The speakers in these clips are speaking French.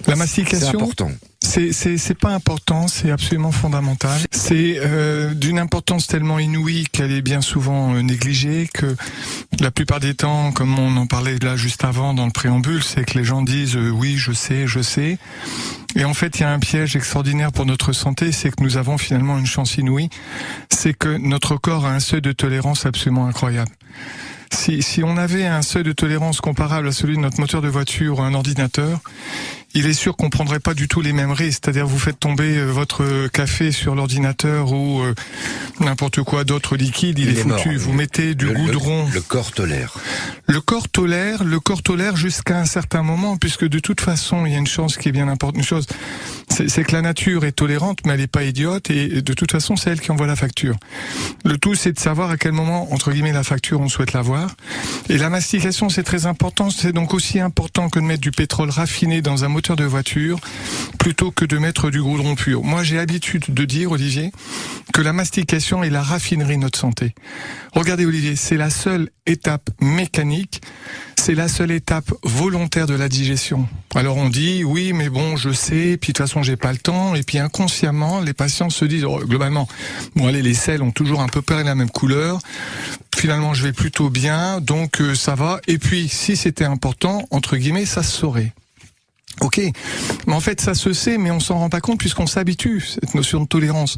La mastication, c'est important. C'est pas important, c'est absolument fondamental. C'est d'une importance tellement inouïe qu'elle est bien souvent négligée, que la plupart des temps, comme on en parlait là juste avant dans le préambule, c'est que les gens disent oui, je sais. Et en fait, il y a un piège extraordinaire pour notre santé, c'est que nous avons finalement une chance inouïe, c'est que notre corps a un seuil de tolérance absolument incroyable. Si on avait un seuil de tolérance comparable à celui de notre moteur de voiture ou un ordinateur, il est sûr qu'on prendrait pas du tout les mêmes risques. C'est-à-dire, vous faites tomber votre café sur l'ordinateur ou n'importe quoi d'autre liquide, il est foutu. Vous mettez du goudron. Le corps tolère. Le corps tolère jusqu'à un certain moment, puisque de toute façon, il y a une chance qui est bien importante. Une chose, c'est que la nature est tolérante, mais elle n'est pas idiote, et de toute façon, c'est elle qui envoie la facture. Le tout, c'est de savoir à quel moment, entre guillemets, la facture, on souhaite l'avoir. Et la mastication, c'est très important. C'est donc aussi important que de mettre du pétrole raffiné dans un moteur de voiture plutôt que de mettre du goudron pur. Moi, j'ai l'habitude de dire, Olivier, que la mastication est la raffinerie de notre santé. Regardez, Olivier, c'est la seule étape mécanique, c'est la seule étape volontaire de la digestion. Alors on dit, oui, mais bon, je sais, puis de toute façon, j'ai pas le temps, et puis inconsciemment, les patients se disent, globalement, bon allez, les selles ont toujours à peu près la même couleur, finalement, je vais plutôt bien, donc ça va, et puis, si c'était important, entre guillemets, ça se saurait. Ok, mais en fait ça se sait, mais on s'en rend pas compte puisqu'on s'habitue, cette notion de tolérance.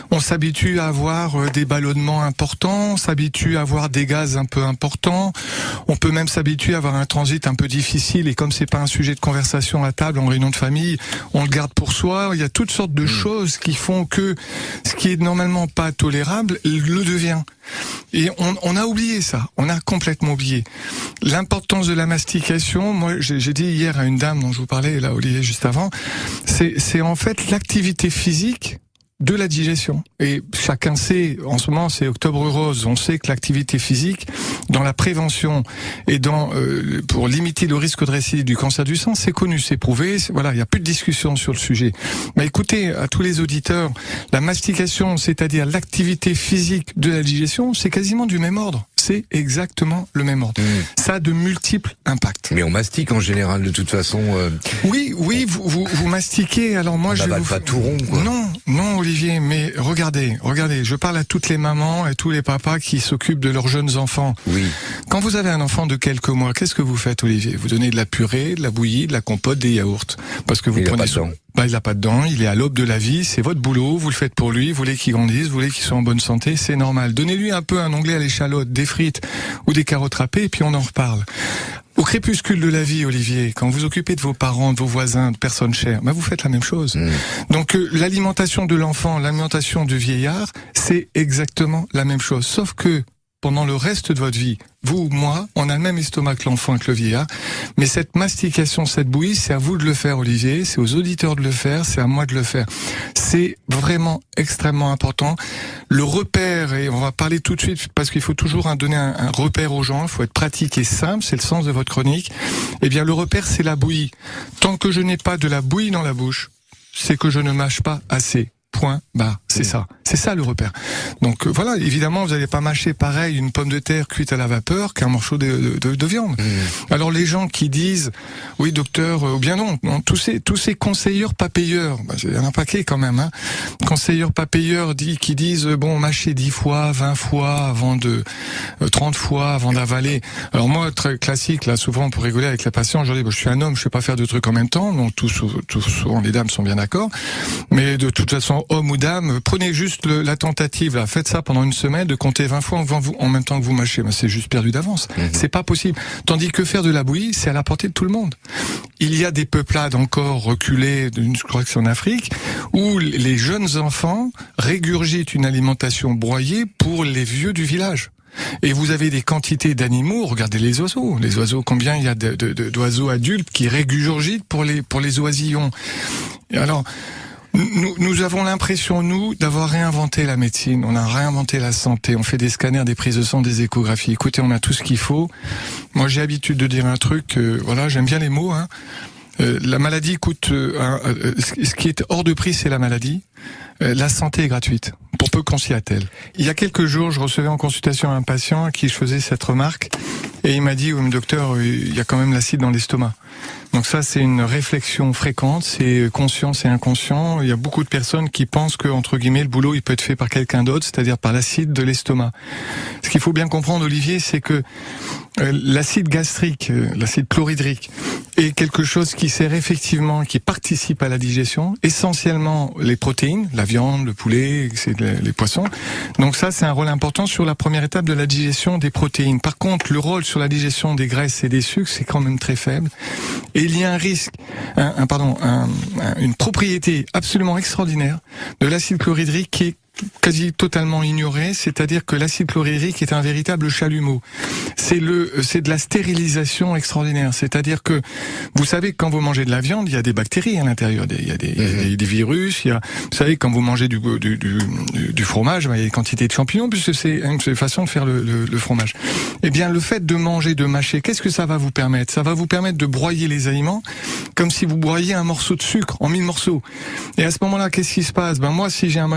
On s'habitue à avoir des ballonnements importants, on s'habitue à avoir des gaz un peu importants, on peut même s'habituer à avoir un transit un peu difficile, et comme c'est pas un sujet de conversation à table, en réunion de famille, on le garde pour soi. Il y a toutes sortes de choses qui font que ce qui est normalement pas tolérable le devient. Et on a oublié ça, on a complètement oublié. L'importance de la mastication, moi j'ai dit hier à une dame dont je vous parlais, là Olivier, juste avant, c'est en fait l'activité physique de la digestion. Et chacun sait, en ce moment c'est Octobre Rose, on sait que l'activité physique, dans la prévention et pour limiter le risque de récidive du cancer du sang, c'est connu, c'est prouvé, voilà, il n'y a plus de discussion sur le sujet. Mais écoutez, à tous les auditeurs, la mastication, c'est-à-dire l'activité physique de la digestion, c'est quasiment du même ordre. C'est exactement le même ordre. Ça a de multiples impacts. Mais on mastique en général, de toute façon. Oui, vous mastiquez. Alors moi, on n'avale pas tout rond, quoi. Non, Olivier. Mais regardez. Je parle à toutes les mamans et tous les papas qui s'occupent de leurs jeunes enfants. Oui. Quand vous avez un enfant de quelques mois, qu'est-ce que vous faites, Olivier? Vous donnez de la purée, de la bouillie, de la compote, des yaourts, parce que vous prenez soin. Il n'a pas de dents, il est à l'aube de la vie, c'est votre boulot, vous le faites pour lui, vous voulez qu'il grandisse, vous voulez qu'il soit en bonne santé, c'est normal. Donnez-lui un peu un onglet à l'échalote, des frites ou des carottes râpées, et puis on en reparle. Au crépuscule de la vie, Olivier, quand vous occupez de vos parents, de vos voisins, de personnes chères, vous faites la même chose. Donc l'alimentation de l'enfant, l'alimentation du vieillard, c'est exactement la même chose. Sauf que pendant le reste de votre vie, vous ou moi, on a le même estomac que l'enfant et que le vieillard, mais cette mastication, cette bouillie, c'est à vous de le faire, Olivier, c'est aux auditeurs de le faire, c'est à moi de le faire. C'est vraiment extrêmement important. Le repère, et on va parler tout de suite, parce qu'il faut toujours donner un repère aux gens, il faut être pratique et simple, c'est le sens de votre chronique. Eh bien, le repère, c'est la bouillie. Tant que je n'ai pas de la bouillie dans la bouche, c'est que je ne mâche pas assez. Point barre, c'est ça. C'est ça le repère. Donc voilà, évidemment, vous n'allez pas mâcher pareil une pomme de terre cuite à la vapeur qu'un morceau de viande. Alors les gens qui disent, oui docteur, ou bien non, tous ces conseilleurs pas payeurs, il y en a un paquet quand même, hein. Conseilleurs pas payeurs qui disent, bon, mâcher 10 fois, 20 fois avant 30 fois avant d'avaler. Alors moi, très classique, là, souvent pour rigoler avec les patients, je dis, je suis un homme, je ne sais pas faire 2 trucs en même temps, donc souvent les dames sont bien d'accord, mais de toute façon, homme ou dame, prenez juste la tentative, là, faites ça pendant une semaine, de compter 20 fois en même temps que vous mâchez. C'est juste perdu d'avance. C'est pas possible. Tandis que faire de la bouillie, c'est à la portée de tout le monde. Il y a des peuplades encore reculées, je crois que c'est en Afrique, où les jeunes enfants régurgitent une alimentation broyée pour les vieux du village. Et vous avez des quantités d'animaux, regardez les oiseaux. Les oiseaux, combien il y a d'oiseaux adultes qui régurgitent pour les oisillons. Et alors, nous avons l'impression, nous, d'avoir réinventé la médecine, on a réinventé la santé, on fait des scanners, des prises de sang, des échographies. Écoutez, on a tout ce qu'il faut. Moi, j'ai l'habitude de dire un truc, voilà, j'aime bien les mots, hein. La maladie coûte, ce qui est hors de prix, c'est la maladie. La santé est gratuite, pour peu qu'on s'y attelle. Il y a quelques jours, je recevais en consultation un patient à qui je faisais cette remarque, et il m'a dit, oui, mais docteur, il y a quand même l'acide dans l'estomac. Donc ça, c'est une réflexion fréquente, c'est conscient, c'est inconscient. Il y a beaucoup de personnes qui pensent que, entre guillemets, le boulot, il peut être fait par quelqu'un d'autre, c'est-à-dire par l'acide de l'estomac. Ce qu'il faut bien comprendre, Olivier, c'est que l'acide gastrique, l'acide chlorhydrique, est quelque chose qui sert effectivement, qui participe à la digestion, essentiellement les protéines, la viande, le poulet, les poissons. Donc ça, c'est un rôle important sur la première étape de la digestion des protéines. Par contre, le rôle sur la digestion des graisses et des sucres, c'est quand même très faible. Et il y a un risque, une propriété absolument extraordinaire de l'acide chlorhydrique qui est quasi totalement ignoré, c'est-à-dire que l'acide chlorhydrique est un véritable chalumeau. C'est de la stérilisation extraordinaire, c'est-à-dire que vous savez que quand vous mangez de la viande, il y a des bactéries à l'intérieur, il y a des virus, vous savez quand vous mangez du fromage, il y a des quantités de champignons puisque c'est une façon de faire le fromage. Eh bien le fait de manger, de mâcher, qu'est-ce que ça va vous permettre? Ça va vous permettre de broyer les aliments comme si vous broyiez un morceau de sucre en 1000 morceaux. Et à ce moment-là, qu'est-ce qui se passe? Moi, si j'ai un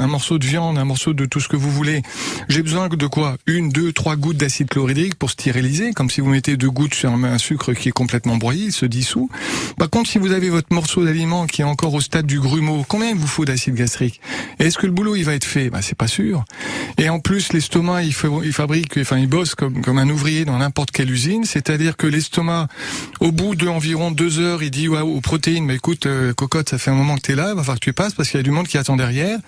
morceau de viande, un morceau de tout ce que vous voulez, j'ai besoin de quoi? 1, 2, 3 gouttes d'acide chlorhydrique pour stériliser, comme si vous mettez 2 gouttes sur un sucre qui est complètement broyé, il se dissout. Par contre, si vous avez votre morceau d'aliment qui est encore au stade du grumeau, combien il vous faut d'acide gastrique? Et est-ce que le boulot il va être fait? C'est pas sûr. Et en plus, l'estomac, il bosse comme un ouvrier dans n'importe quelle usine, c'est-à-dire que l'estomac, au bout d'environ 2 heures, il dit aux protéines, mais écoute, cocotte, ça fait un moment que t'es là, il va falloir que tu passes parce qu'il y a du monde qui attend derrière.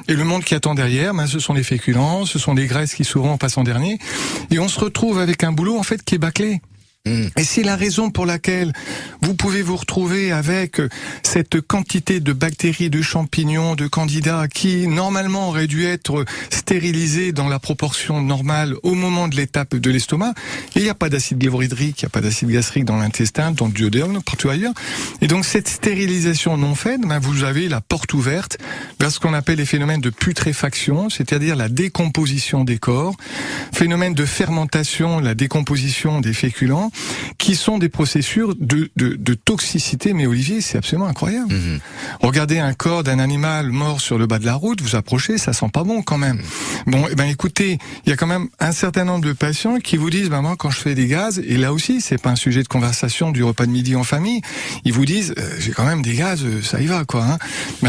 Et le monde qui attend derrière, ce sont les féculents, ce sont les graisses qui souvent passent en dernier. Et on se retrouve avec un boulot en fait qui est bâclé. Et c'est la raison pour laquelle vous pouvez vous retrouver avec cette quantité de bactéries, de champignons, de candidats qui normalement auraient dû être stérilisés dans la proportion normale au moment de l'étape de l'estomac. Et il n'y a pas d'acide chlorhydrique, il n'y a pas d'acide gastrique dans l'intestin, dans le duodénum, partout ailleurs. Et donc cette stérilisation non faite, vous avez la porte ouverte vers ce qu'on appelle les phénomènes de putréfaction, c'est-à-dire la décomposition des corps, phénomène de fermentation, la décomposition des féculents, qui sont des processus de toxicité. Mais Olivier, c'est absolument incroyable. Regardez un corps d'un animal mort sur le bas de la route, vous approchez, ça sent pas bon quand même. Bon, écoutez, il y a quand même un certain nombre de patients qui vous disent, moi quand je fais des gaz, et là aussi c'est pas un sujet de conversation du repas de midi en famille, ils vous disent, j'ai quand même des gaz, ça y va quoi.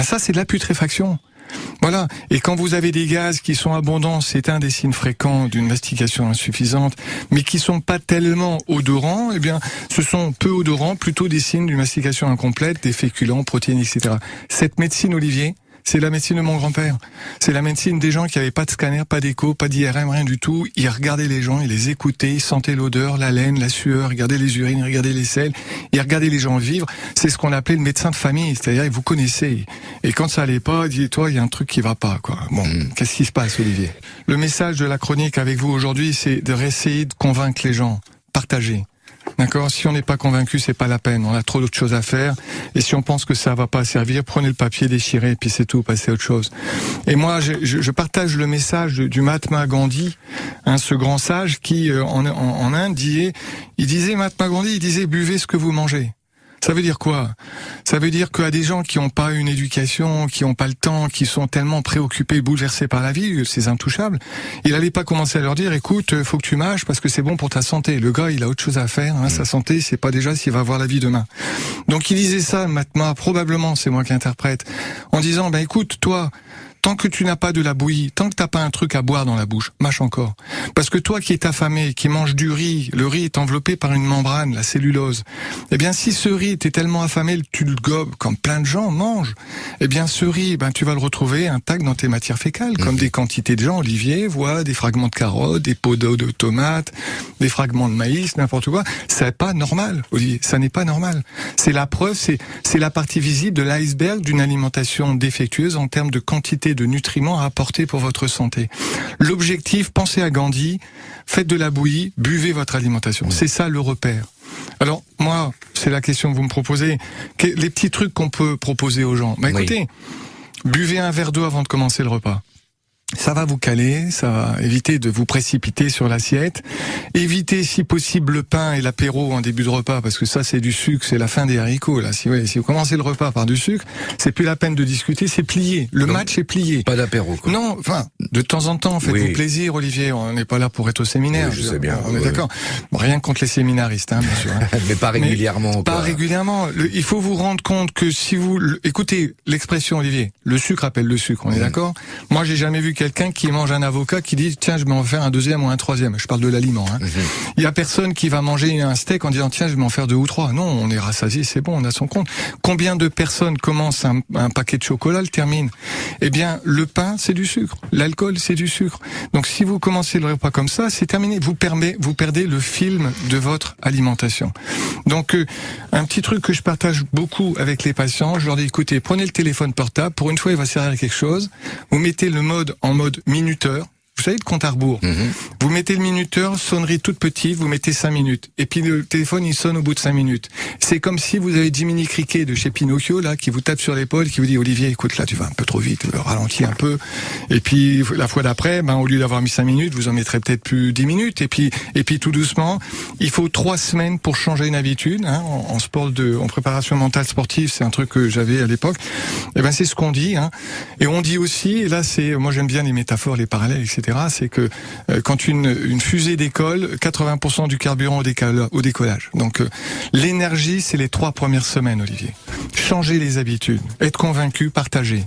Ça c'est de la putréfaction. Voilà. Et quand vous avez des gaz qui sont abondants, c'est un des signes fréquents d'une mastication insuffisante, mais qui sont pas tellement odorants, ce sont peu odorants, plutôt des signes d'une mastication incomplète, des féculents, protéines, etc. Cette médecine, Olivier, c'est la médecine de mon grand-père. C'est la médecine des gens qui n'avaient pas de scanner, pas d'écho, pas d'IRM, rien du tout. Ils regardaient les gens, ils les écoutaient, ils sentaient l'odeur, la laine, la sueur, ils regardaient les urines, ils regardaient les selles, ils regardaient les gens vivre. C'est ce qu'on appelait le médecin de famille, c'est-à-dire vous connaissez. Et quand ça allait pas, dis-toi, il y a un truc qui va pas, quoi. Bon, qu'est-ce qui se passe, Olivier? Le message de la chronique avec vous aujourd'hui, c'est de réessayer de convaincre les gens, partager. D'accord? Si on n'est pas convaincu, c'est pas la peine. On a trop d'autres choses à faire. Et si on pense que ça va pas servir, prenez le papier, déchirez, et puis c'est tout, passez à autre chose. Et moi, je partage le message du Mahatma Gandhi, ce grand sage qui, en Inde, Mahatma Gandhi, il disait, buvez ce que vous mangez. Ça veut dire quoi? Ça veut dire qu'à des gens qui n'ont pas une éducation, qui n'ont pas le temps, qui sont tellement préoccupés, bouleversés par la vie, ces intouchables, il n'allait pas commencer à leur dire, écoute, faut que tu mâches parce que c'est bon pour ta santé. Le gars, il a autre chose à faire, sa santé, c'est pas déjà s'il va avoir la vie demain. Donc il disait ça, Mahatma, probablement, c'est moi qui interprète, en disant, écoute, toi, tant que tu n'as pas de la bouillie, tant que t'as pas un truc à boire dans la bouche, mâche encore. Parce que toi qui es affamé, qui mange du riz, le riz est enveloppé par une membrane, la cellulose. Si ce riz, t'es tellement affamé, tu le gobes, comme plein de gens mangent, ce riz, tu vas le retrouver intact dans tes matières fécales, comme des quantités de gens, Olivier, voit des fragments de carottes, des pots d'eau de tomates, des fragments de maïs, n'importe quoi. C'est pas normal, Olivier, ça n'est pas normal. C'est la preuve, c'est la partie visible de l'iceberg d'une alimentation défectueuse en termes de quantité de nutriments à apporter pour votre santé. L'objectif, pensez à Gandhi, faites de la bouillie, buvez votre alimentation. C'est ça le repère. Alors, moi, c'est la question que vous me proposez. Les petits trucs qu'on peut proposer aux gens. Écoutez, buvez un verre d'eau avant de commencer le repas. Ça va vous caler, ça va éviter de vous précipiter sur l'assiette. Évitez si possible le pain et l'apéro en début de repas, parce que ça c'est du sucre, c'est la fin des haricots. Là, si vous commencez le repas par du sucre, c'est plus la peine de discuter, c'est plié. Le match est plié. Pas d'apéro, quoi. Non, enfin, de temps en temps, faites-vous plaisir, Olivier. On n'est pas là pour être au séminaire. Oui, je sais bien. On est d'accord. Bon, rien contre les séminaristes, hein, bien sûr. Hein. Mais pas régulièrement. Pas régulièrement. Il faut vous rendre compte que si vous écoutez l'expression, Olivier, le sucre appelle le sucre. On est d'accord. Moi, j'ai jamais vu quelqu'un qui mange un avocat qui dit tiens je vais en faire un deuxième ou un troisième. Je parle de l'aliment. Hein. Il y a personne qui va manger un steak en disant tiens je vais en faire 2 ou 3. Non, on est rassasié, c'est bon, on a son compte. Combien de personnes commencent un paquet de chocolat, le terminent? Eh bien le pain c'est du sucre, l'alcool c'est du sucre. Donc si vous commencez le repas comme ça, c'est terminé. Vous perdez le film de votre alimentation. Donc un petit truc que je partage beaucoup avec les patients, je leur dis écoutez, prenez le téléphone portable, pour une fois il va servir à quelque chose. Vous mettez le mode en mode minuteur. Vous savez, le compte à rebours. Vous mettez le minuteur, sonnerie toute petite, vous mettez 5 minutes. Et puis le téléphone, il sonne au bout de 5 minutes. C'est comme si vous avez Jiminy Cricket de chez Pinocchio, là, qui vous tape sur l'épaule, qui vous dit, Olivier, écoute, là, tu vas un peu trop vite, ralentis un peu. Et puis, la fois d'après, au lieu d'avoir mis 5 minutes, vous en mettrez peut-être plus 10 minutes. Et puis, tout doucement, il faut 3 semaines pour changer une habitude, hein, en préparation mentale sportive, c'est un truc que j'avais à l'époque. Et c'est ce qu'on dit, hein. Et on dit aussi, et là, moi j'aime bien les métaphores, les parallèles, etc. C'est que quand une fusée décolle, 80% du carburant au décollage. Donc l'énergie, c'est les 3 premières semaines, Olivier. Changez les habitudes, être convaincu, partagez.